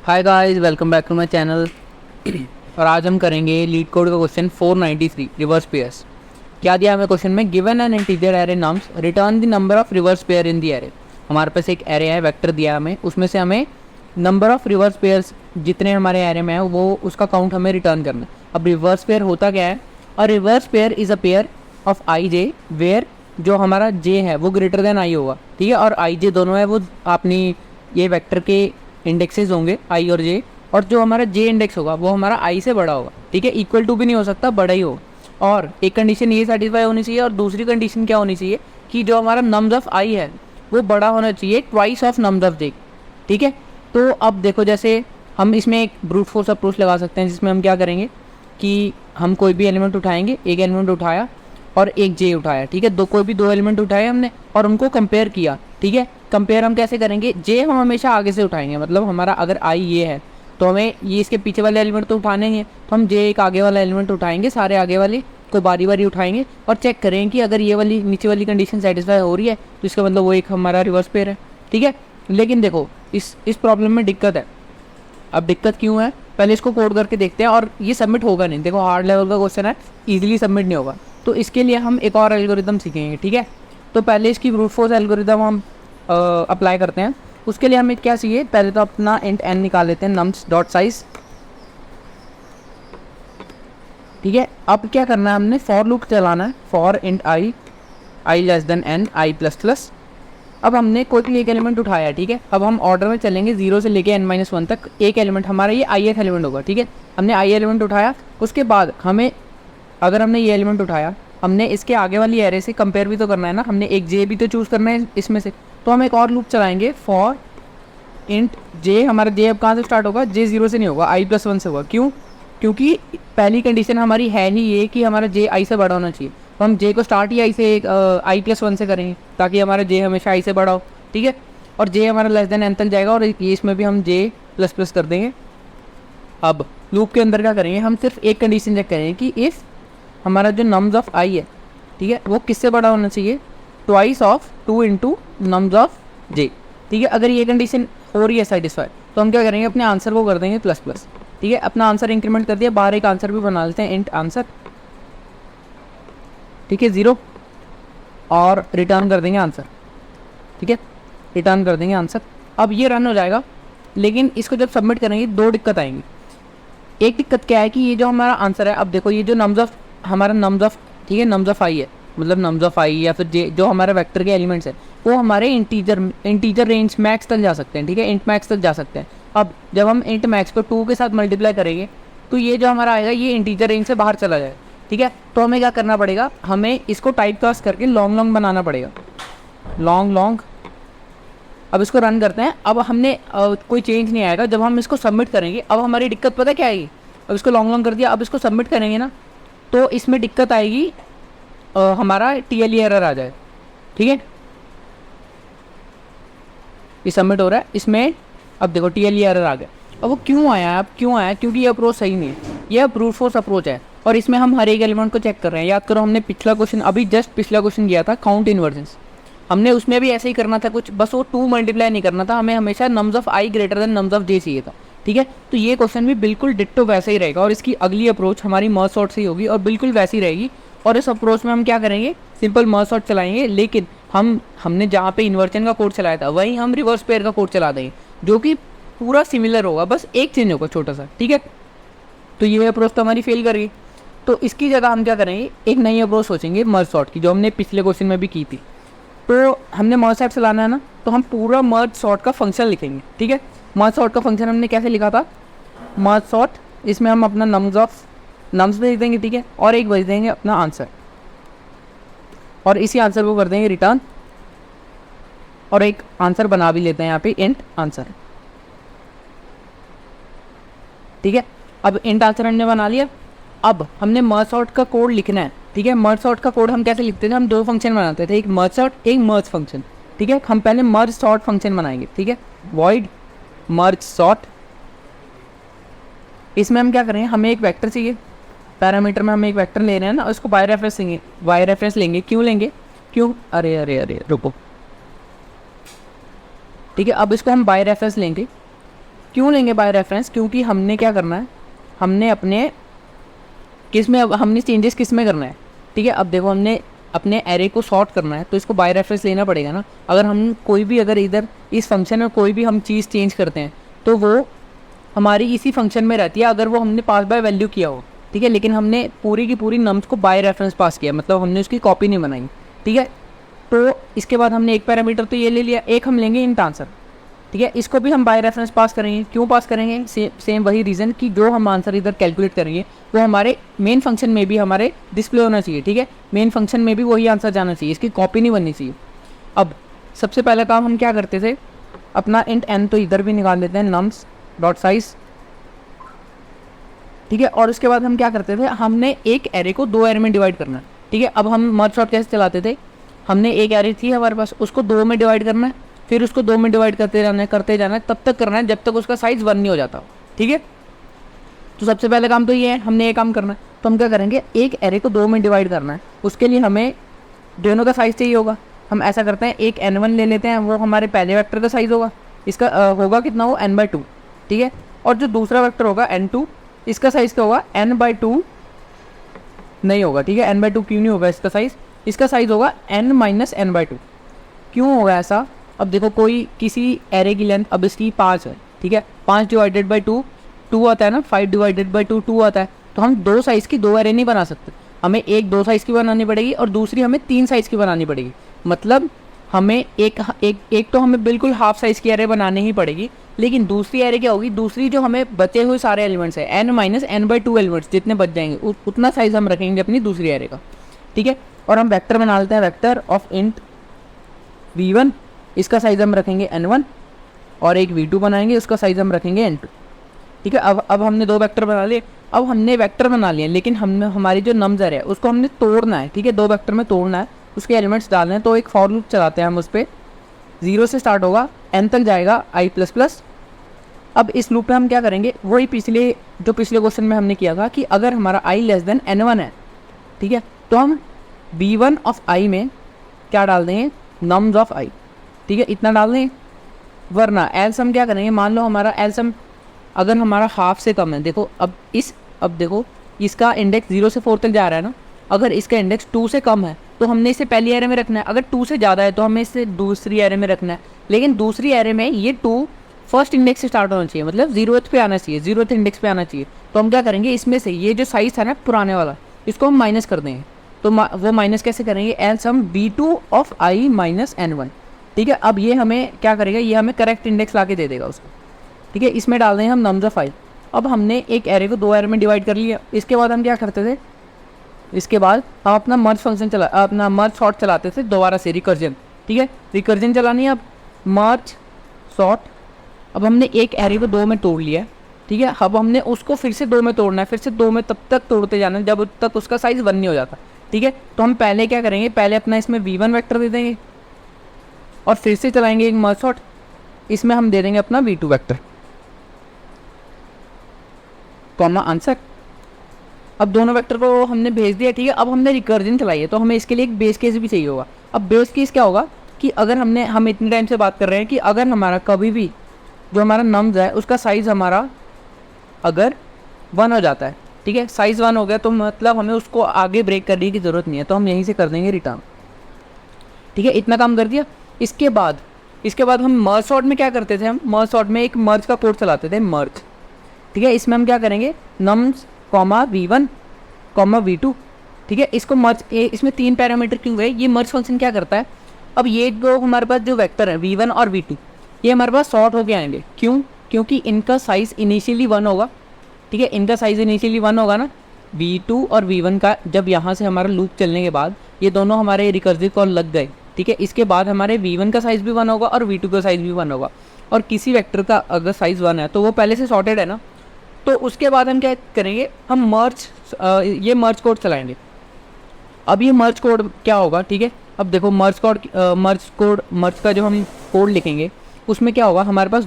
Hi guys, welcome back to my channel. और आज हम करेंगे लीड कोड का क्वेश्चन 493 रिवर्स पेयर्स। क्या दिया हमें क्वेश्चन में? Given an integer array nums return the number of reverse pair in the array. हमारे पास एक एरे है, वेक्टर दिया हमें, उसमें से हमें नंबर ऑफ रिवर्स पेयर्स जितने हमारे एरे में है वो उसका काउंट हमें रिटर्न करना है। अब रिवर्स पेयर होता क्या है? और reverse pair is a pair of I J where जो हमारा जे है वो ग्रेटर देन आई होगा, ठीक है। और आई जे दोनों है वो अपनी ये वेक्टर के इंडेक्सेस होंगे आई और जे, और जो हमारा जे इंडेक्स होगा वो हमारा आई से बड़ा होगा, ठीक है। इक्वल टू भी नहीं हो सकता, बड़ा ही होगा। और एक कंडीशन ये सेटिस्फाई होनी चाहिए, और दूसरी कंडीशन क्या होनी चाहिए कि जो हमारा नम्स ऑफ आई है वो बड़ा होना चाहिए twice of nums of j, ठीक है। तो अब देखो, जैसे हम इसमें एक ब्रूट फोर्स अप्रोच लगा सकते हैं, जिसमें हम क्या करेंगे कि हम कोई भी एलिमेंट उठाएंगे, एक एलिमेंट उठाया और एक जे उठाया, ठीक है। कोई भी दो एलिमेंट उठाए हमने और उनको कंपेयर किया, ठीक है। कंपेयर हम कैसे करेंगे? जे हम हमेशा आगे से उठाएंगे, मतलब हमारा अगर आई ये है तो हमें ये इसके पीछे वाले एलिमेंट तो उठाने ही हैं, तो हम जे एक आगे वाला एलिमेंट उठाएंगे, सारे आगे वाले को बारी बारी उठाएंगे और चेक करेंगे कि अगर ये वाली नीचे वाली कंडीशन सेटिस्फाई हो रही है तो इसका मतलब वो एक हमारा रिवर्स पेयर है, ठीक है। लेकिन देखो इस प्रॉब्लम में दिक्कत है। अब दिक्कत क्यों है, पहले इसको कोड करके देखते हैं। और ये सबमिट होगा नहीं, देखो हार्ड लेवल का क्वेश्चन है, ईजिली सबमिट नहीं होगा। तो इसके लिए हम एक और एल्गोरिदम सीखेंगे, ठीक है। तो पहले इसकी ब्रूट फोर्स एल्गोरिदम हम अप्लाई करते हैं। उसके लिए हमें क्या चाहिए? पहले तो अपना इंट एन निकाल लेते हैं, नम्स डॉट साइज, ठीक है। अब क्या करना है, हमने फॉर लूप चलाना है, for int I less than N I plus plus. अब हमने कोई भी एक एलिमेंट उठाया, ठीक है। अब हम ऑर्डर में चलेंगे 0 से लेके n-1 तक। एक एलिमेंट हमारा ये आई एलिमेंट होगा, ठीक है। हमने आई एलिमेंट उठाया, उसके बाद हमें अगर हमने ये एलिमेंट उठाया, हमने इसके आगे वाली एरे से कंपेयर भी तो करना है ना, हमने एक जे भी तो चूज़ करना है इसमें से। तो हम एक और लूप चलाएंगे, फॉर इंट जे। हमारा जे अब कहाँ से स्टार्ट होगा? जे 0 से नहीं होगा, i+1 से होगा। क्यों? क्योंकि पहली कंडीशन हमारी है ही ये कि हमारा जे आई से बड़ा होना चाहिए, तो हम जे को स्टार्ट ही आई से i+1 से करेंगे ताकि हमारा जे हमेशा आई से बड़ा हो, ठीक है। और जे हमारा लेस देन एन तक जाएगा, और ये इसमें भी हम जे प्लस प्लस कर देंगे। अब लूप के अंदर क्या करेंगे, हम सिर्फ एक कंडीशन चेक करेंगे कि इफ़ हमारा जो नम्स ऑफ आई है, ठीक है, वो किससे बड़ा होना चाहिए? Twice of 2 into nums of j, ठीक है। अगर ये कंडीशन हो रही है सेटिस्फाई तो हम क्या करेंगे, अपने आंसर को कर देंगे प्लस प्लस, ठीक है। अपना आंसर इंक्रीमेंट कर दिया, बाहर एक आंसर भी बना लेते हैं, इंट आंसर, ठीक है, 0, और रिटर्न कर देंगे आंसर, ठीक है, रिटर्न कर देंगे आंसर। अब ये रन हो जाएगा, लेकिन इसको जब सबमिट करेंगे दो दिक्कत आएंगी। एक दिक्कत क्या है कि ये जो हमारा आंसर है, अब देखो ये जो नम्स ऑफ हमारा नम्स ऑफ, ठीक है, नम्स ऑफ आई है, मतलब नम्स ऑफ आई या फिर जे जो हमारे वेक्टर के एलिमेंट्स हैं वो हमारे इंटीजर रेंज मैक्स तक जा सकते हैं, ठीक है, इंट मैक्स तक जा सकते हैं। अब जब हम इंट मैक्स को 2 के साथ मल्टीप्लाई करेंगे तो ये जो हमारा आएगा ये इंटीजर रेंज से बाहर चला जाएगा, ठीक है। तो हमें क्या करना पड़ेगा, हमें इसको टाइप कास्ट करके लॉन्ग बनाना पड़ेगा, लॉन्ग। अब इसको रन करते हैं। अब हमने कोई चेंज नहीं आएगा जब हम इसको सबमिट करेंगे। अब हमारी दिक्कत पता क्या आएगी? अब इसको लॉन्ग कर दिया, अब इसको सबमिट करेंगे ना तो इसमें दिक्कत आएगी, हमारा TLE एरर आ जाए, ठीक है। ये सबमिट हो रहा है, इसमें अब देखो TLE एरर आ गया। अब वो क्यों आया? अब क्यों आया? क्योंकि ये अप्रोच सही नहीं है, ये ब्रूट फोर्स अप्रोच है, और इसमें हम हर एक एलिमेंट को चेक कर रहे हैं। याद करो, हमने पिछला क्वेश्चन, अभी जस्ट पिछला क्वेश्चन किया था काउंट इन्वर्जेंस, हमने उसमें भी ऐसे ही करना था कुछ, बस वो 2 मल्टीप्लाई नहीं करना था, हमें हमेशा nums of i greater than nums of j चाहिए था, ठीक है। तो ये क्वेश्चन भी बिल्कुल डिट्टो वैसे ही रहेगा, और इसकी अगली अप्रोच हमारी मर्ज सॉर्ट से ही होगी और बिल्कुल वैसी रहेगी। और इस अप्रोच में हम क्या करेंगे, सिंपल मर्ज सॉर्ट चलाएंगे, लेकिन हमने जहाँ पे इन्वर्जन का कोड चलाया था वहीं हम रिवर्स पेयर का कोड चला देंगे, जो कि पूरा सिमिलर होगा, बस एक चेंज होगा छोटा सा, ठीक है। तो ये अप्रोच तो हमारी फेल कर गई। तो इसकी जगह हम क्या करेंगे, एक नई अप्रोच सोचेंगे मर्ज सॉर्ट की, जो हमने पिछले क्वेश्चन में भी की थी। तो हमने मर्ज सॉर्ट चलाना है ना, तो हम पूरा मर्ज सॉर्ट का फंक्शन लिखेंगे, ठीक है। मर्ज सॉर्ट का फंक्शन हमने कैसे लिखा था? मर्ज सॉर्ट, इसमें हम अपना नम्स भेज देंगे, ठीक है, और एक भेज देंगे अपना आंसर, और इसी आंसर को कर देंगे रिटर्न, और एक आंसर बना भी लेते हैं यहाँ पे, इंट आंसर, ठीक है। अब इंट आंसर हमने बना लिया। अब हमने मर्ज सॉर्ट का कोड लिखना है, ठीक है। मर्ज सॉर्ट का कोड हम कैसे लिखते थे? हम 2 फंक्शन बनाते थे, एक मर्ज सॉर्ट, एक मर्ज फंक्शन, ठीक है। हम पहले मर्ज सॉर्ट फंक्शन बनाएंगे, ठीक है, वॉइड मर्ज सॉर्ट। इसमें हम क्या करेंगे, हमें एक वेक्टर चाहिए, पैरामीटर में हम एक वेक्टर ले रहे हैं ना, उसको बाय रेफरेंस लेंगे। क्यों लेंगे? क्यों? अरे रुको, ठीक है। अब इसको हम बाय रेफरेंस लेंगे, क्यों लेंगे बाय रेफरेंस? क्योंकि हमने क्या करना है, हमने अपने किस में, हमने चेंजेस किस में करना है, ठीक है। अब देखो हमने अपने एरे को सॉर्ट करना है तो इसको बाय रेफरेंस लेना पड़ेगा ना। अगर हम कोई भी, अगर इधर इस फंक्शन में कोई भी हम चीज़ चेंज करते हैं तो वो हमारी इसी फंक्शन में रहती है, अगर वो हमने पास बाय वैल्यू किया हो, ठीक है। लेकिन हमने पूरी की पूरी नम्स को बाय रेफरेंस पास किया, मतलब हमने उसकी कॉपी नहीं बनाई, ठीक है। तो इसके बाद हमने एक पैरामीटर तो ये ले लिया, एक हम लेंगे इंट आंसर, ठीक है। इसको भी हम बाय रेफरेंस पास करेंगे। क्यों पास करेंगे? सेम वही रीज़न कि जो हम आंसर इधर कैलकुलेट करेंगे वो हमारे मेन फंक्शन में भी हमारे डिस्प्ले होना चाहिए, ठीक है। मेन फंक्शन में भी वही आंसर जाना चाहिए, इसकी कॉपी नहीं बननी चाहिए। अब सबसे पहला काम हम क्या करते थे, अपना इंट एन तो इधर भी निकाल लेते हैं, नम्स डॉट साइज, ठीक है। और उसके बाद हम क्या करते थे, हमने एक एरे को दो एरे में डिवाइड करना है, ठीक है। अब हम मर्ज सॉर्ट कैसे चलाते थे, हमने एक एरे थी हमारे पास, उसको दो में डिवाइड करना है, फिर उसको दो में डिवाइड करते जाना है, तब तक करना है जब तक उसका साइज़ 1 नहीं हो जाता, ठीक है। तो सबसे पहले काम तो ये है, हमने ये काम करना है। तो हम क्या करेंगे, एक एरे को दो में डिवाइड करना है, उसके लिए हमें दोनों का साइज़ चाहिए होगा। हम ऐसा करते हैं, एक n1 ले लेते हैं, वो हमारे पहले वेक्टर का साइज़ होगा, इसका होगा कितना, वो n/2, ठीक है। और जो दूसरा वेक्टर होगा n2, इसका साइज़ क्या होगा, n/2 नहीं होगा, ठीक है। n/2 क्यों नहीं होगा इसका साइज़? इसका साइज़ होगा n - n/2। क्यों होगा ऐसा? अब देखो कोई किसी एरे की लेंथ, अब इसकी 5 है, ठीक है। 5 डिवाइडेड बाई 2 2 आता है ना, 5 डिवाइडेड बाई 2 2 आता है। तो हम दो साइज़ की दो एरे नहीं बना सकते, हमें एक 2 साइज़ की बनानी पड़ेगी और दूसरी हमें 3 साइज़ की बनानी पड़ेगी। मतलब हमें एक तो हमें बिल्कुल हाफ साइज़ की एरे बनानी ही पड़ेगी, लेकिन दूसरी एरे क्या होगी, दूसरी जो हमें बचे हुए सारे एलिमेंट्स है n - n/2 एलिमेंट्स जितने बच जाएंगे उतना साइज़ हम रखेंगे अपनी दूसरी एरे का, ठीक है। और हम वेक्टर बना लेते हैं, वेक्टर ऑफ इंट v1, इसका साइज़ हम रखेंगे n1, और एक v2 बनाएंगे, उसका साइज़ हम रखेंगे n2, ठीक है। अब हमने दो वेक्टर बना लिए। अब हमने वेक्टर बना लिए, लेकिन हमारी जो नम्स है उसको हमने तोड़ना है, ठीक है। दो वेक्टर में तोड़ना है, उसके एलिमेंट्स डालने हैं। तो एक फॉर लूप चलाते हैं हम उस पर, 0 से स्टार्ट होगा, n तक जाएगा i++। अब इस लूप में हम क्या करेंगे, वही पिछले क्वेश्चन में हमने किया था कि अगर हमारा i < n1 है, ठीक है, तो हम b1 ऑफ i में क्या डाल देंगे, नम्स ऑफ i, ठीक है, इतना डाल दें। वरना एल्स हम क्या करेंगे, मान लो हमारा एल्स हम अगर हमारा हाफ से कम है, देखो अब देखो इसका इंडेक्स 0 से 4 तक जा रहा है ना, अगर इसका इंडेक्स 2 से कम है तो हमने इसे पहली एरे में रखना है, अगर 2 से ज़्यादा है तो हमें इसे दूसरी एरे में रखना है। लेकिन दूसरी एरे में ये 2 फर्स्ट इंडेक्स से स्टार्ट होना चाहिए, मतलब 0th पे आना चाहिए, 0th इंडेक्स पे आना चाहिए। तो हम क्या करेंगे, इसमें से ये जो साइज़ था ना पुराने वाला, इसको हम माइनस कर देंगे। तो वो माइनस कैसे करेंगे, एल्स हम b2 ऑफ i - n1, ठीक है। अब ये हमें क्या करेगा, ये हमें करेक्ट इंडेक्स ला के दे देगा उसको, ठीक है। इसमें डाल देंगे हम नम्स ऑफ i। अब हमने एक एरे को दो एरे में डिवाइड कर लिया। इसके बाद हम क्या करते थे, इसके बाद हम अपना मर्ज सॉर्ट चलाते थे दोबारा से, रिकर्जन, ठीक है। रिकर्जन चलानी है अब, मर्ज सॉर्ट। अब हमने एक एरे को दो में तोड़ लिया, ठीक है। अब हमने उसको फिर से दो में तोड़ना है, फिर से दो में तब तक तोड़ते जाना है जब तक उसका साइज़ 1 नहीं हो जाता, ठीक है। तो हम पहले क्या करेंगे, पहले अपना इसमें v1 वेक्टर दे देंगे और फिर से चलाएंगे एक मर्ज सॉर्ट, इसमें हम दे देंगे अपना v2 वेक्टर, कॉमा आंसर। अब दोनों वेक्टर को हमने भेज दिया, ठीक है। अब हमने रिकर्जन चलाई है तो हमें इसके लिए एक बेस केस भी चाहिए होगा। अब बेस केस क्या होगा कि अगर हम इतने टाइम से बात कर रहे हैं कि अगर हमारा कभी भी जो हमारा नम्स है उसका साइज़ हमारा अगर 1 हो जाता है, ठीक है, साइज़ 1 हो गया तो मतलब हमें उसको आगे ब्रेक करने की ज़रूरत नहीं है, तो हम यहीं से कर देंगे रिटर्न, ठीक है। इतना काम कर दिया। इसके बाद हम मर्ज सॉर्ट में क्या करते थे, हम मर्ज सॉर्ट में एक मर्ज का कोड चलाते थे, मर्ज, ठीक है। इसमें हम क्या करेंगे, nums comma v1 comma v2, ठीक है। इसको मर्ज, इसमें 3 पैरामीटर क्यों गए, ये मर्ज फंक्शन क्या करता है, अब ये जो हमारे पास जो वेक्टर है v1 और v2 ये हमारे पास सॉर्ट होके आएंगे। क्यों? क्योंकि इनका साइज़ इनिशियली 1 होगा, ठीक है। इनका साइज़ इनिशियली 1 होगा ना, v2 और v1 का। जब यहाँ से हमारा लूप चलने के बाद ये दोनों हमारे रिकर्सिव कॉल लग गए, ठीक है। इसके बाद हमारे v1 का साइज़ भी 1 होगा और v2 का साइज़ भी 1 होगा। और किसी वेक्टर का अगर साइज़ 1 है तो वो पहले से सॉर्टेड है ना, तो उसके बाद हम क्या करेंगे, हम ये मर्ज कोड चलाएंगे। अब ये मर्ज कोड क्या होगा, ठीक है। अब देखो मर्ज का जो हम कोड लिखेंगे उसमें क्या होगा, हमारे पास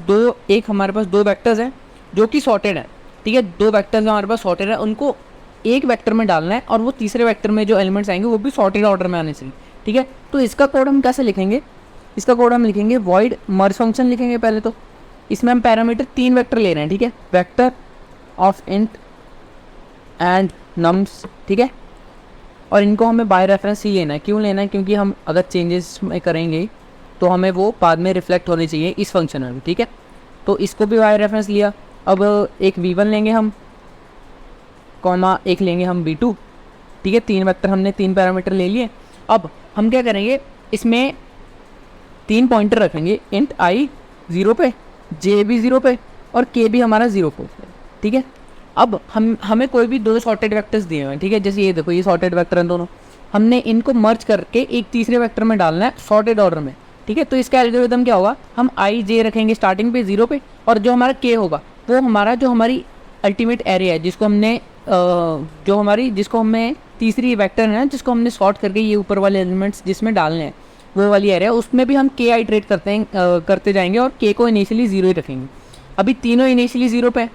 दो वेक्टर्स हैं जो कि सॉर्टेड है, ठीक है। 2 वेक्टर्स हमारे पास सॉर्टेड है, उनको एक वेक्टर में डालना है और वो तीसरे वेक्टर में जो एलिमेंट्स आएंगे वो भी सॉर्टेड ऑर्डर में आने चाहिए, ठीक है। तो इसका कोड हम कैसे लिखेंगे, इसका कोड हम लिखेंगे वॉइड मर्ज फंक्शन लिखेंगे पहले तो। इसमें हम पैरामीटर 3 वेक्टर ले रहे हैं, ठीक है, vector of int and nums, ठीक है, और इनको हमें बाय रेफरेंस ही लेना है। क्यों लेना है? क्योंकि हम अगर चेंजेस में करेंगे तो हमें वो बाद में रिफ्लेक्ट होने चाहिए इस फंक्शन में, ठीक है। तो इसको भी बाय रेफरेंस लिया। अब एक v1 लेंगे हम, कॉमा एक लेंगे हम v2, ठीक है। 3 वेक्टर हमने 3 पैरामीटर ले लिए। अब हम क्या करेंगे, इसमें 3 पॉइंटर रखेंगे, इंट i 0 पे, j भी 0 पे और k भी हमारा 0 पे, ठीक है। अब हमें कोई भी 2 सॉर्टेड वेक्टर्स दिए हुए हैं, ठीक है, जैसे ये देखो, ये सॉर्टेड वेक्टर हैं दोनों, हमने इनको मर्ज करके एक तीसरे वेक्टर में डालना है सॉर्टेड ऑर्डर में, ठीक है। तो इसका एल्गोरिथम क्या होगा, हम i j रखेंगे स्टार्टिंग पे 0 पे, और जो हमारा k होगा वो हमारा जो हमारी अल्टीमेट एरे है, जिसको हमने जिसको हमें तीसरी वेक्टर है ना, जिसको हमने सॉर्ट करके ये ऊपर वाले एलिमेंट्स जिसमें डालने हैं वो वाली एरे है, उसमें भी हम k आइट्रेट करते जाएंगे और k को इनिशियली 0 ही रखेंगे। अभी तीनों इनिशियली 0 पे,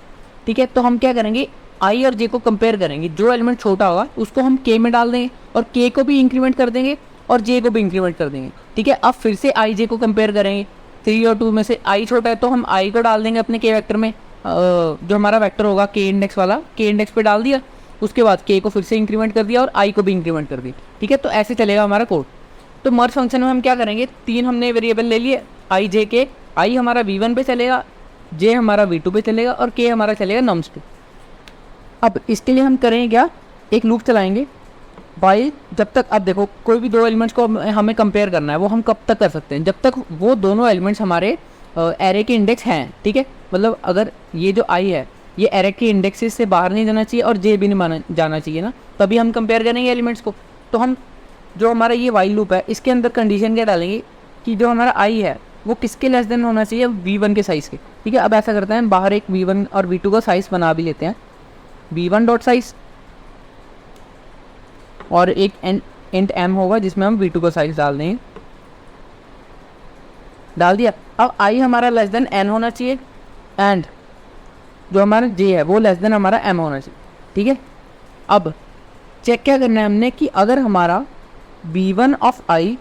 ठीक है। तो हम क्या करेंगे, i और j को कंपेयर करेंगे, जो एलिमेंट छोटा होगा उसको हम k में डाल देंगे और k को भी इंक्रीमेंट कर देंगे और j को भी इंक्रीमेंट कर देंगे, ठीक है। अब फिर से i j को कंपेयर करेंगे, 3 और 2 में से i छोटा है तो हम i को डाल देंगे अपने k वेक्टर में, जो हमारा वेक्टर होगा k इंडेक्स वाला, k इंडेक्स पे डाल दिया, उसके बाद k को फिर से इंक्रीमेंट कर दिया और i को भी इंक्रीमेंट कर दिया, ठीक है। तो ऐसे चलेगा हमारा कोड। तो मर्ज फंक्शन में हम क्या करेंगे, 3 हमने वेरिएबल ले लिए, i j k, i हमारा v1 पे चलेगा, j हमारा v2 पे चलेगा और k हमारा चलेगा नम्स पे। अब इसके लिए हम करेंगे क्या, एक लूप चलाएंगे बाई जब तक, अब देखो कोई भी 2 एलिमेंट्स को हमें कंपेयर करना है, वो हम कब तक कर सकते हैं, जब तक वो दोनों एलिमेंट्स हमारे एरे के इंडेक्स हैं, ठीक है। मतलब अगर ये जो i है ये एरे के इंडेक्सेस से बाहर नहीं जाना चाहिए और j भी नहीं जाना चाहिए ना, तभी हम कंपेयर करेंगे एलिमेंट्स को। तो हम जो हमारा ये वाइल लूप है इसके अंदर कंडीशन क्या डालेंगे कि जो हमारा i है वो किसके लेस देन होना चाहिए, v1 के साइज़ के, ठीक है। अब ऐसा करते हैं, बाहर एक v1 और v2 का साइज़ बना भी लेते हैं, v1 डॉट साइज़, और एक इंट m होगा जिसमें हम v2 का साइज़ डाल देंगे, डाल दिया। अब i हमारा लेस देन n होना चाहिए एंड जो हमारा j है वो लेस देन हमारा m होना चाहिए, ठीक है। अब चेक क्या करना है हमने कि अगर हमारा v1 ऑफ i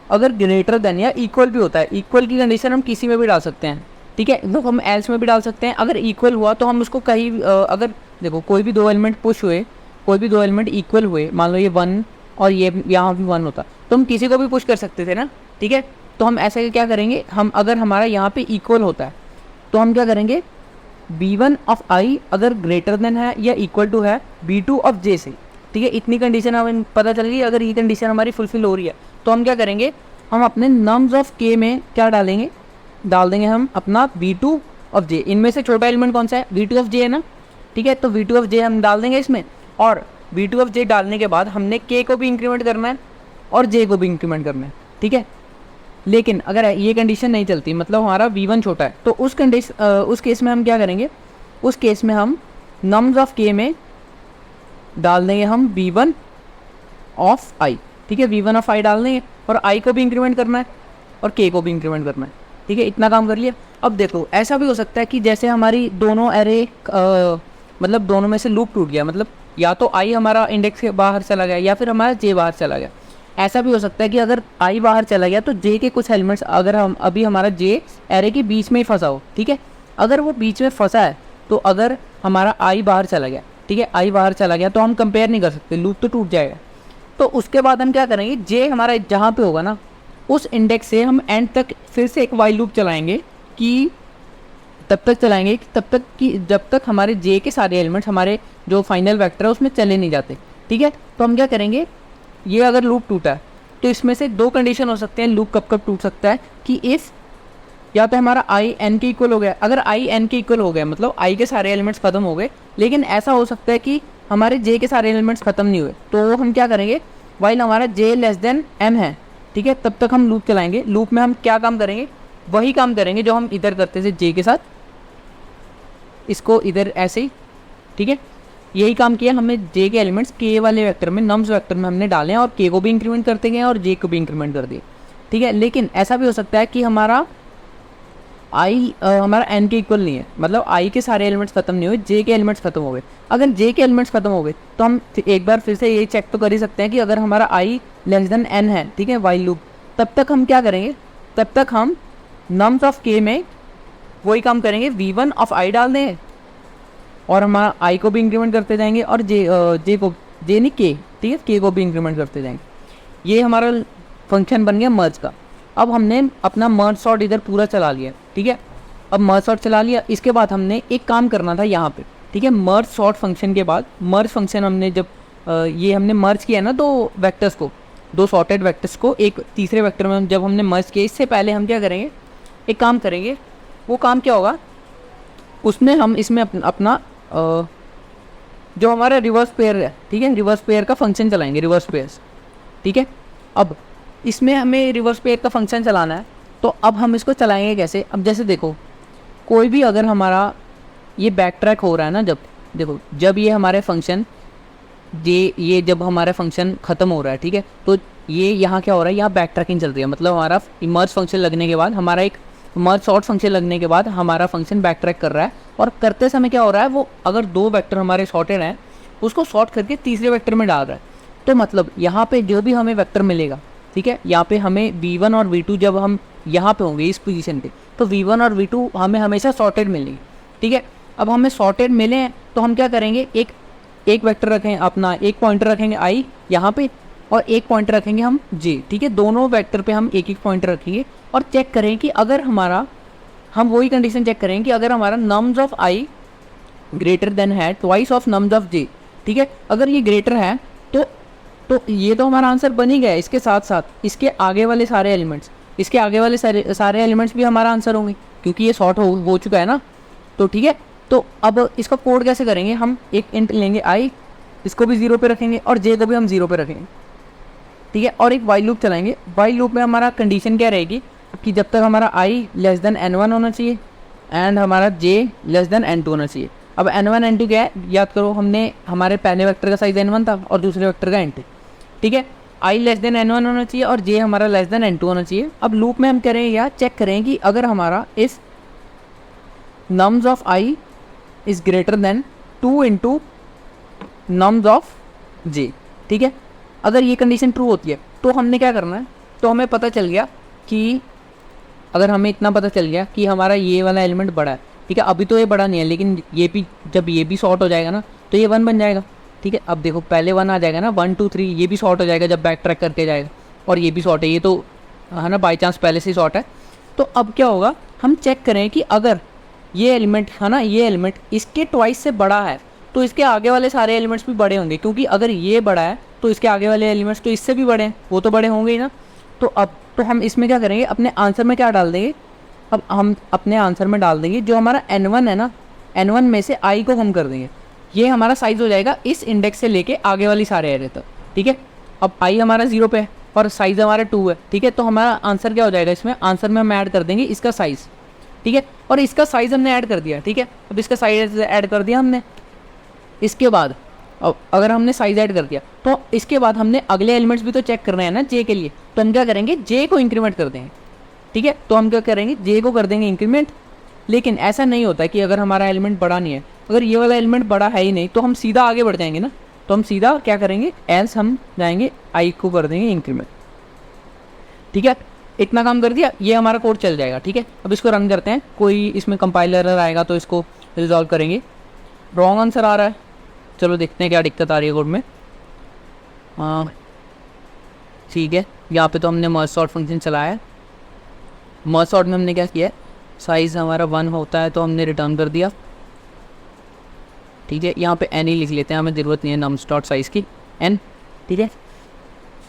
अगर ग्रेटर देन या इक्वल भी होता है, इक्वल की कंडीशन हम किसी में भी डाल सकते हैं, ठीक है, वो हम एल्स में भी डाल सकते हैं। अगर इक्वल हुआ तो हम उसको कहीं अगर देखो कोई भी 2 एलिमेंट पुश हुए, कोई भी 2 एलिमेंट इक्वल हुए, मान लो ये 1 और ये यहाँ भी 1 होता तो हम किसी को भी पुश कर सकते थे ना, ठीक है। तो हम ऐसे क्या करेंगे, हम अगर हमारा यहाँ पे इक्वल होता है तो हम क्या करेंगे, v1 ऑफ i अगर ग्रेटर देन है या इक्वल टू है v2 ऑफ j से, ठीक है। इतनी कंडीशन हमें पता चल गई। अगर ये कंडीशन हमारी फुलफिल हो रही है तो हम क्या करेंगे, हम अपने नम्स ऑफ k में क्या डालेंगे, डाल देंगे हम अपना v2 ऑफ j। इनमें से छोटा एलिमेंट कौन सा है, v2 ऑफ j है ना, ठीक है। तो v2 ऑफ j हम डाल देंगे इसमें, और v2 ऑफ j डालने के बाद हमने k को भी इंक्रीमेंट करना है और j को भी इंक्रीमेंट करना है, ठीक है। लेकिन अगर ये कंडीशन नहीं चलती, मतलब हमारा v1 छोटा है, तो उस केस में हम क्या करेंगे, उस केस में हम नम्स ऑफ k में डाल देंगे हम v1 ऑफ i, ठीक है। v1 ऑफ i डाल देंगे और i को भी इंक्रीमेंट करना है और k को भी इंक्रीमेंट करना है, ठीक है। इतना काम कर लिया। अब देखो ऐसा भी हो सकता है कि जैसे हमारी दोनों एरे मतलब दोनों में से लूप टूट गया, मतलब या तो i हमारा इंडेक्स के बाहर चला गया या फिर हमारा j बाहर चला गया। ऐसा भी हो सकता है कि अगर i बाहर चला गया तो j के कुछ एलिमेंट्स, अगर हम अभी हमारा j एरे के बीच में ही फंसा हो, ठीक है। अगर वो बीच में फंसा है तो अगर हमारा i बाहर चला गया, ठीक है, i बाहर चला गया तो हम कंपेयर नहीं कर सकते, लूप तो टूट जाएगा। तो उसके बाद हम क्या करेंगे, j हमारा जहाँ पे होगा ना उस इंडेक्स से हम एंड तक फिर से एक वाइल लूप चलाएंगे कि तब तक कि जब तक हमारे j के सारे एलिमेंट्स हमारे जो फाइनल वेक्टर है उसमें चले नहीं जाते, ठीक है। तो हम क्या करेंगे, ये अगर लूप टूटा है तो इसमें से 2 कंडीशन हो सकते हैं, लूप कब कब टूट सकता है कि इफ़ या तो हमारा i n के इक्वल हो गया, अगर i n के इक्वल हो गया मतलब i के सारे एलिमेंट्स खत्म हो गए, लेकिन ऐसा हो सकता है कि हमारे j के सारे एलिमेंट्स खत्म नहीं हुए, तो हम क्या करेंगे, वाइल हमारा j लेस देन m है, ठीक है, तब तक हम लूप चलाएंगे। लूप में हम क्या काम करेंगे, वही काम करेंगे जो हम इधर करते थे j के साथ, इसको इधर ऐसे ही, ठीक है, यही काम किया हमने। j के एलिमेंट्स k वाले वेक्टर में, नम्स वेक्टर में हमने डाले हैं और k को भी इंक्रीमेंट करते गए और j को भी इंक्रीमेंट कर दिए, ठीक है। लेकिन ऐसा भी हो सकता है कि हमारा हमारा n के इक्वल नहीं है, मतलब i के सारे एलिमेंट्स खत्म नहीं हुए, j के एलिमेंट्स खत्म हो गए। अगर j के एलिमेंट्स खत्म हो गए तो हम एक बार फिर से ये चेक तो कर ही सकते हैं कि अगर हमारा i लेस देन n है, ठीक है, वाइल लूप, तब तक हम क्या करेंगे, तब तक हम नम्स ऑफ k में वही काम करेंगे, v1 ऑफ i डाल दें और हमारा i को भी इंक्रीमेंट करते जाएंगे और जे नहीं k, ठीक है, k को भी इंक्रीमेंट करते जाएंगे। ये हमारा फंक्शन बन गया मर्ज का। अब हमने अपना मर्ज सॉर्ट इधर पूरा चला लिया, ठीक है। अब मर्ज सॉर्ट चला लिया, इसके बाद हमने एक काम करना था यहाँ पे, ठीक है। मर्ज सॉर्ट फंक्शन के बाद मर्ज फंक्शन हमने जब ये हमने मर्ज किया ना दो वेक्टर्स को, दो सॉर्टेड वेक्टर्स को एक तीसरे वेक्टर में जब हमने मर्ज किया, इससे पहले हम क्या करेंगे, एक काम करेंगे। वो काम क्या होगा, उसमें हम इसमें अपना जो हमारा रिवर्स पेयर है, ठीक है, रिवर्स पेयर का फंक्शन चलाएंगे, रिवर्स पेयर्स, ठीक है। अब इसमें हमें रिवर्स पेयर का फंक्शन चलाना है, तो अब हम इसको चलाएंगे कैसे। अब जैसे देखो, कोई भी अगर हमारा ये बैक ट्रैक हो रहा है ना, जब देखो जब ये हमारे फंक्शन ये जब हमारा फंक्शन ख़त्म हो रहा है, ठीक है, तो ये यहाँ क्या हो रहा है, यहाँ बैक ट्रैकिंग चल रही है। मतलब हमारा मर्ज फंक्शन लगने के बाद, हमारा एक मर्ज सॉर्ट फंक्शन लगने के बाद हमारा फंक्शन बैक ट्रैक कर रहा है। और करते समय क्या हो रहा है, वो अगर दो वेक्टर हमारे सॉर्टेड हैं उसको सॉर्ट करके तीसरे वेक्टर में डाल रहा है। तो मतलब यहाँ पे जो भी हमें वेक्टर मिलेगा, ठीक है, यहाँ पे हमें v1 और v2 जब हम यहाँ पे होंगे इस पोजीशन पे, तो v1 और v2 हमें हमेशा सॉर्टेड मिलेंगे, ठीक है। अब हमें सॉर्टेड मिले हैं तो हम क्या करेंगे, एक वेक्टर रखें अपना, एक पॉइंटर रखेंगे i यहाँ पे और एक पॉइंटर रखेंगे हम j, ठीक है। दोनों वेक्टर पे हम एक एक पॉइंटर रखेंगे और चेक करें कि अगर हमारा, हम वही कंडीशन चेक करेंगे कि अगर हमारा nums of i greater than है twice of nums of j, ठीक है। अगर ये ग्रेटर है तो ये तो हमारा आंसर बन ही गया। इसके साथ साथ इसके आगे वाले सारे एलिमेंट्स, इसके आगे वाले सारे एलिमेंट्स भी हमारा आंसर होंगे, क्योंकि ये सॉर्ट हो चुका है ना। तो ठीक है, तो अब इसका कोड कैसे करेंगे, हम एक इंट लेंगे i, इसको भी 0 पे रखेंगे और j को भी हम 0 पे रखेंगे, ठीक है। और एक वाइल लूप चलाएंगे। वाइल लूप में हमारा कंडीशन क्या रहेगी कि जब तक हमारा i लेस देन n1 होना चाहिए एंड हमारा j लेस देन n2 होना चाहिए। अब n1 n2 क्या है, याद करो, हमने हमारे पहले वेक्टर का साइज n1 था और दूसरे वेक्टर का n2, ठीक है। i लेस देन n1 होना चाहिए और j हमारा लेस देन n2 होना चाहिए। अब लूप में हम करें या चेक करें कि अगर हमारा इस nums of i is greater than 2 into nums of j, ठीक है। अगर ये कंडीशन ट्रू होती है तो हमने क्या करना है, तो हमें पता चल गया कि अगर हमें इतना पता चल गया कि हमारा ये वाला एलिमेंट बड़ा है, ठीक है। अभी तो ये बड़ा नहीं है, लेकिन ये भी जब ये भी शॉर्ट हो जाएगा ना तो ये 1 बन जाएगा, ठीक है। अब देखो पहले 1 आ जाएगा ना, 1 2 3, ये भी शॉर्ट हो जाएगा जब बैक ट्रैक करके जाएगा, और ये भी शॉर्ट है, ये तो है ना बाई चांस पहले से ही शॉर्ट है। तो अब क्या होगा, हम चेक करें कि अगर ये एलिमेंट है ना, ये एलिमेंट इसके ट्वाइस से बड़ा है तो इसके आगे वाले सारे एलिमेंट्स भी बड़े होंगे, क्योंकि अगर ये बड़ा है तो इसके आगे वाले एलिमेंट्स तो इससे भी बड़े हैं, वो तो बड़े होंगे ही ना। तो अब तो हम इसमें क्या करेंगे, अपने आंसर में क्या डाल देंगे, अब हम अपने आंसर में डाल देंगे जो हमारा n1 है ना, n1 में से i को हम कर देंगे, ये हमारा साइज हो जाएगा इस इंडेक्स से लेके आगे वाली सारे एरे तक, ठीक है। अब i हमारा 0 पे है और साइज हमारा 2 है, ठीक है। तो हमारा आंसर क्या हो जाएगा, इसमें आंसर में हम ऐड कर देंगे इसका साइज़, ठीक है। और इसका साइज़ हमने ऐड कर दिया, ठीक है। अब इसका साइज़ ऐड कर दिया हमने, इसके बाद अब अगर हमने साइज़ ऐड कर दिया तो इसके बाद हमने अगले एलिमेंट्स भी तो चेक करने हैं ना j के लिए, तो हम क्या करेंगे, j को इंक्रीमेंट कर देंगे, ठीक है। तो हम क्या करेंगे, j को कर देंगे इंक्रीमेंट। लेकिन ऐसा नहीं होता कि अगर हमारा एलिमेंट बड़ा नहीं है, अगर ये वाला एलिमेंट बड़ा है ही नहीं तो हम सीधा आगे बढ़ जाएंगे ना। तो हम सीधा क्या करेंगे, एल्स हम जाएंगे i को कर देंगे इंक्रीमेंट, ठीक है। इतना काम कर दिया, ये हमारा कोड चल जाएगा, ठीक है। अब इसको रन करते हैं, कोई इसमें कंपाइलर एरर आएगा तो इसको रिजॉल्व करेंगे। रॉन्ग आंसर आ रहा है, चलो देखते हैं क्या दिक्कत आ रही है कोड में। हाँ ठीक है, यहाँ पे तो हमने मर्ज सॉर्ट फंक्शन चलाया है। मर्ज सॉर्ट में हमने क्या किया है, साइज़ हमारा 1 होता है तो हमने रिटर्न कर दिया, ठीक है। यहाँ पे n ही लिख लेते हैं, हमें ज़रूरत नहीं है नम्स डॉट साइज़ की, n, ठीक है।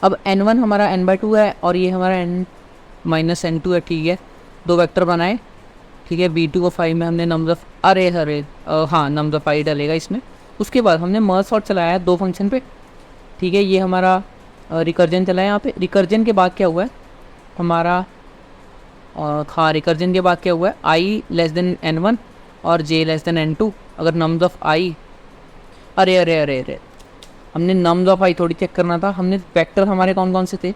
अब n1 हमारा n/2 है और ये हमारा n-n2 है, ठीक है। दो वेक्टर बनाए, ठीक है। v2 और 5 में हमने नम्स ऑफ हाँ नम्स ऑफ i डालेगा इसमें। उसके बाद हमने मर्ज सॉर्ट चलाया है 2 फंक्शन पे, ठीक है। ये हमारा रिकर्जन चला है यहाँ पे। रिकर्जन के बाद क्या हुआ है हमारा, हाँ रिकर्जन के बाद क्या हुआ है, i लेस देन n1 और j लेस देन n2। अगर नम्स ऑफ i, अरे हमने नम्स ऑफ i थोड़ी चेक करना था। हमने वेक्टर हमारे कौन कौन से थे,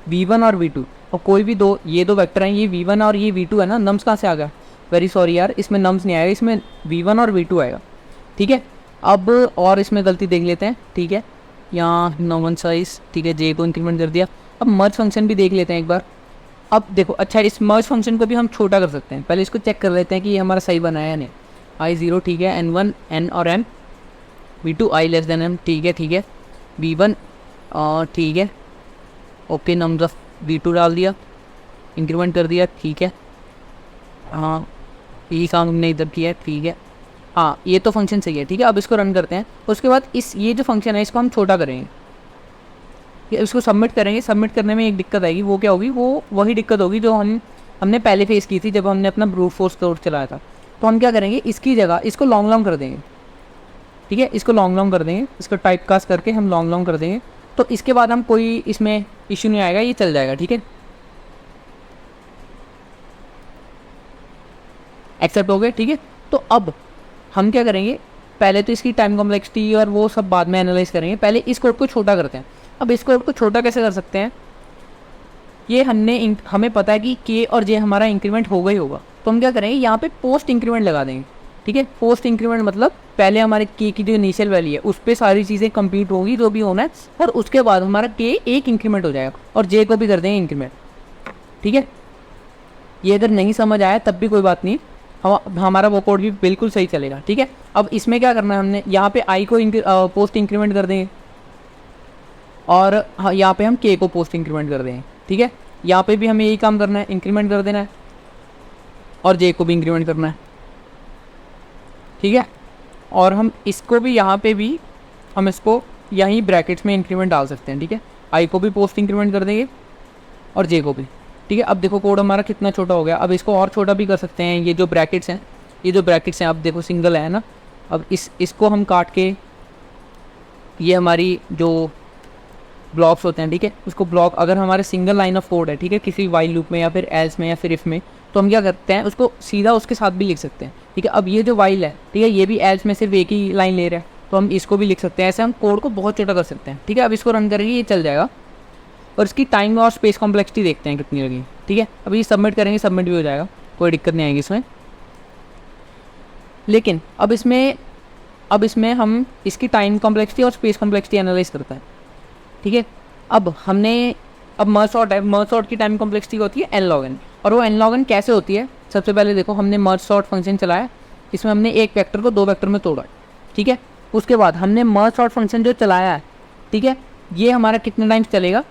v1 और v2, और कोई भी दो, ये दो वेक्टर हैं, ये v1 और ये v2 है ना। नम्स कहाँ से आ गया, वेरी सॉरी यार, इसमें नम्स नहीं आएगा, इसमें v1 और v2 आएगा, ठीक है। अब और इसमें गलती देख लेते हैं, ठीक है। यहाँ नॉर्मल साइज, ठीक है, j को इंक्रीमेंट कर दिया। अब मर्ज फंक्शन भी देख लेते हैं एक बार। अब देखो अच्छा, इस मर्ज फंक्शन को भी हम छोटा कर सकते हैं। पहले इसको चेक कर लेते हैं कि ये हमारा सही बनाया या नहीं। I0 ठीक है, N1 N और M, V2 I less than M ठीक है, V1 ठीक है, ओके, नम्स ऑफ V2 डाल दिया, इंक्रीमेंट कर दिया, ठीक है। हाँ, यही काम हमने इधर किया है, ठीक है। हाँ, ये तो फंक्शन सही है, ठीक है। अब इसको रन करते हैं। उसके बाद ये जो फंक्शन है इसको हम छोटा करेंगे, इसको सबमिट करेंगे। सबमिट करने में एक दिक्कत आएगी, वो क्या होगी, वो वही दिक्कत होगी जो हमने पहले फेस की थी जब हमने अपना ब्रूट फोर्स कोड चलाया था। तो हम क्या करेंगे, इसकी जगह इसको लॉन्ग कर देंगे, ठीक है। इसको लॉन्ग कर देंगे, इसको टाइप कास्ट करके हम लॉन्ग कर देंगे। तो इसके बाद हम कोई इसमें इश्यू नहीं आएगा, ये चल जाएगा, ठीक है। एक्सेप्ट हो गए, ठीक है। तो अब हम क्या करेंगे, पहले तो इसकी टाइम कॉम्प्लेक्सिटी और वो सब बाद में एनालाइज करेंगे, पहले इस कोड को छोटा करते हैं। अब इस कोड को छोटा कैसे कर सकते हैं, ये हमें पता है कि के और जे हमारा इंक्रीमेंट होगा ही होगा। तो हम क्या करेंगे, यहाँ पे पोस्ट इंक्रीमेंट लगा देंगे, ठीक है। पोस्ट इंक्रीमेंट मतलब पहले हमारे के की जो इनिशियल वैल्यू है उस पर सारी चीज़ें कंप्लीट होगी जो भी होना है, और उसके बाद हमारा के एक इंक्रीमेंट हो जाएगा और जे को भी कर देंगे इंक्रीमेंट, ठीक है। ये अगर नहीं समझ आया तब भी कोई बात नहीं, हमारा वो कोड भी बिल्कुल सही चलेगा, ठीक है। अब इसमें क्या करना है, हमने यहाँ पे आई को पोस्ट इंक्रीमेंट कर देंगे और यहाँ पे हम के को पोस्ट इंक्रीमेंट कर देंगे, ठीक है। यहाँ पे भी हमें यही काम करना है, इंक्रीमेंट कर देना है और जे को भी इंक्रीमेंट करना है, ठीक है। और हम इसको भी यहाँ पे भी हम इसको यहीं ब्रैकेट्स में इंक्रीमेंट डाल सकते हैं, ठीक है। आई को भी पोस्ट इंक्रीमेंट कर देंगे और जे को भी, ठीक है। अब देखो कोड हमारा कितना छोटा हो गया। अब इसको और छोटा भी कर सकते हैं। ये जो ब्रैकेट्स हैं, अब देखो सिंगल है ना। अब इसको हम काट के, ये हमारी जो ब्लॉक्स होते हैं, ठीक है, उसको ब्लॉक अगर हमारे सिंगल लाइन ऑफ कोड है, ठीक है, किसी वाइल लूप में या फिर एल्स में या फिर इफ में, तो हम क्या करते हैं, उसको सीधा उसके साथ भी लिख सकते हैं, ठीक है। अब ये जो वाइल है, ठीक है, ये भी एल्स में सिर्फ एक ही लाइन ले रहा है, तो हम इसको भी लिख सकते हैं। ऐसे हम कोड को बहुत छोटा कर सकते हैं, ठीक है। अब इसको रन करेंगे, ये चल जाएगा। और इसकी टाइम और स्पेस कॉम्प्लेक्सिटी देखते हैं कितनी लगी, ठीक है। अब ये सबमिट करेंगे, सबमिट भी हो जाएगा, कोई दिक्कत नहीं आएगी इसमें। लेकिन अब इसमें हम इसकी टाइम कॉम्प्लेक्सिटी और स्पेस कॉम्प्लेक्सिटी एनालाइज करता है, ठीक है। अब मर्ज सॉर्ट है, मर्ज सॉर्ट की टाइम कॉम्प्लेक्सिटी होती है n log n। और वो n log n कैसे होती है, सबसे पहले देखो, हमने मर्ज सॉर्ट फंक्शन चलाया, इसमें हमने एक वेक्टर को दो वेक्टर में तोड़ा, ठीक है। उसके बाद हमने मर्ज सॉर्ट फंक्शन जो चलाया है, ठीक है, ये हमारा कितने टाइम्स चलेगा,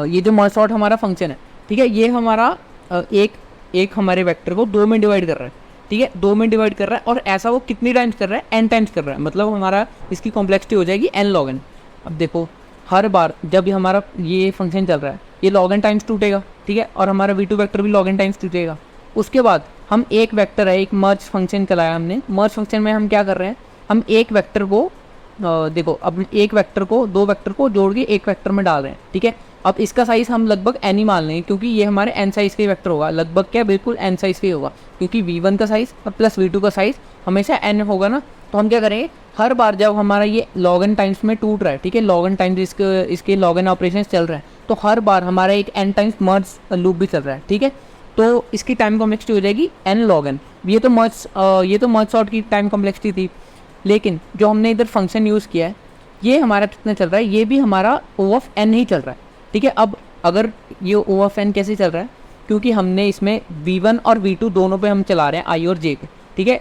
ये जो मर्ज सॉर्ट हमारा फंक्शन है, ठीक है, ये हमारा एक हमारे वेक्टर को दो में डिवाइड कर रहा है, ठीक है, दो में डिवाइड कर रहा है। और ऐसा वो कितनी टाइम्स कर रहा है, n टाइम्स कर रहा है, मतलब हमारा इसकी कॉम्प्लेक्सिटी हो जाएगी n log n। अब देखो, हर बार जब हमारा ये फंक्शन चल रहा है, ये log n टाइम्स टूटेगा, ठीक है, और हमारा v2 वेक्टर भी log n टाइम्स टूटेगा। उसके बाद हम एक वेक्टर है, एक मर्ज फंक्शन चलाया हमने। मर्ज फंक्शन में हम क्या कर रहे हैं, हम एक वेक्टर को देखो, अब एक वेक्टर को दो वेक्टर को जोड़ के एक वेक्टर में डाल रहे हैं, ठीक है। अब इसका साइज़ हम लगभग n ही मान लेंगे, क्योंकि ये हमारे n साइज़ के वेक्टर होगा, लगभग क्या, बिल्कुल n साइज़ के होगा, क्योंकि v1 का साइज़ और प्लस v2 का साइज़ हमेशा n होगा ना। तो हम क्या करेंगे, हर बार जब हमारा ये log n टाइम्स में टूट रहा है, ठीक है, log n टाइम्स इसके log n ऑपरेशन चल रहा है, तो हर बार हमारा एक n टाइम्स मर्ज लूप भी चल रहा है, ठीक है। तो इसकी टाइम कॉम्प्लेक्सिटी हो जाएगी n log n। ये तो मर्ज सॉर्ट की टाइम कॉम्प्लेक्सिटी थी। लेकिन जो हमने इधर फंक्शन यूज़ किया है, ये हमारा कितना चल रहा है, ये भी हमारा O of n ही चल रहा है, ठीक है। अब अगर ये O of n कैसे चल रहा है, क्योंकि हमने इसमें v1 और v2 दोनों पे हम चला रहे हैं, i और j पे, ठीक है।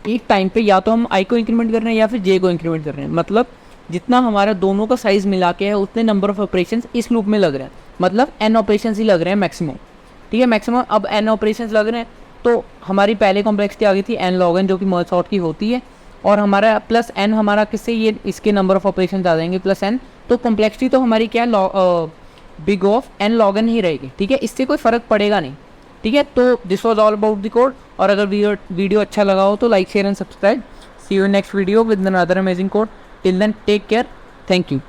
एक टाइम पे या तो हम i को इंक्रीमेंट कर रहे हैं या फिर j को इंक्रीमेंट कर रहे हैं, मतलब जितना हमारा दोनों का साइज़ मिला के है उतने नंबर ऑफ ऑपरेशंस इस लूप में लग रहे हैं, मतलब n ऑपरेशंस ही लग रहे हैं मैक्सिमम, ठीक है, मैक्सिमम। अब n ऑपरेशंस लग रहे हैं, तो हमारी पहले कॉम्प्लेक्सिटी आ गई थी n log n, जो कि मर्ज सॉर्ट की होती है, और हमारा प्लस n हमारा किससे, ये इसके नंबर ऑफ ऑपरेशन आ जाएंगे प्लस n। तो कॉम्प्लेक्सिटी तो हमारी क्या है, big of n log n ही रहेगी, ठीक है, इससे कोई फ़र्क पड़ेगा नहीं, ठीक है। तो this was all about the code. और अगर वीडियो अच्छा लगा हो तो like, share and subscribe. See you next video with another amazing code. Till then take care, thank you.